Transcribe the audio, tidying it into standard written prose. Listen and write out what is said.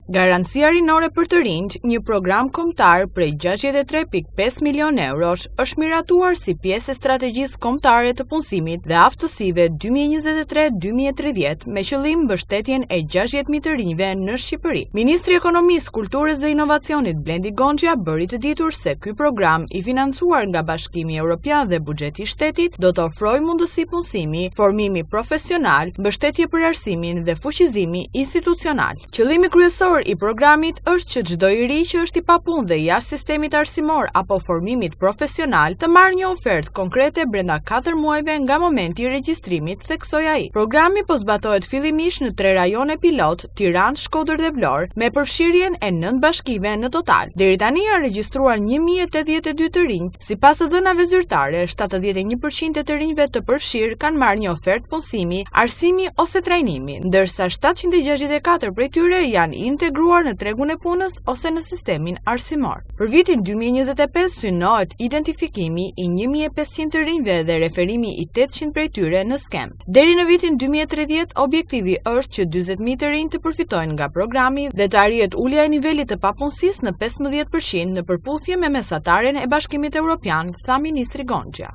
Garancia rinore për të rinjt, një program kombëtar prej 63.5 milion eurosh, është miratuar si pjesë e strategjisë kombëtare të punësimit dhe aftësive 2023-2030 me qëllim mbështetjen e 60.000 të rinjve në Shqipëri. Ministri i Ekonomisë, Kulturës dhe Inovacionit Blendi Gonxha bëri të ditur se ky program i financuar nga Bashkimi Evropian dhe buxheti i shtetit do të ofrojë mundësi punësimi, formimi profesional, mbështetje për arsimin dhe fuqizimi institucional. Qëllimi kryesor i programit është që çdo i ri që është i papunë dhe jashtë sistemit arsimor apo formimit profesional të marrë një ofertë konkrete brenda 4 muajve nga momenti i regjistrimit, theksoi ai. Programi po zbatohet fillimisht në 3 rajone pilot, Tiranë, Shkodër dhe Vlorë, me përfshirjen e 9 bashkive në total. Deri tani janë regjistruar 1082 të rinj. Sipas të dhënave zyrtare, 71% e të rinjve të përfshirë kanë marrë një ofertë punësimi, arsimi ose trajnimi, ndërsa 764 prej tyre janë integruar në tregun e punës ose në sistemin arsimor. Për vitin 2025 synohet identifikimi i 1500 të rinjve dhe referimi i 800 prej tyre në skem. Deri në vitin 2030, objektivi është që 40.000 të rinj të përfitojnë nga programi dhe të arrihet ulja e nivelit të papunësisë në 15% në përputhje me mesataren e Bashkimit Evropian, tha ministri Gonxha.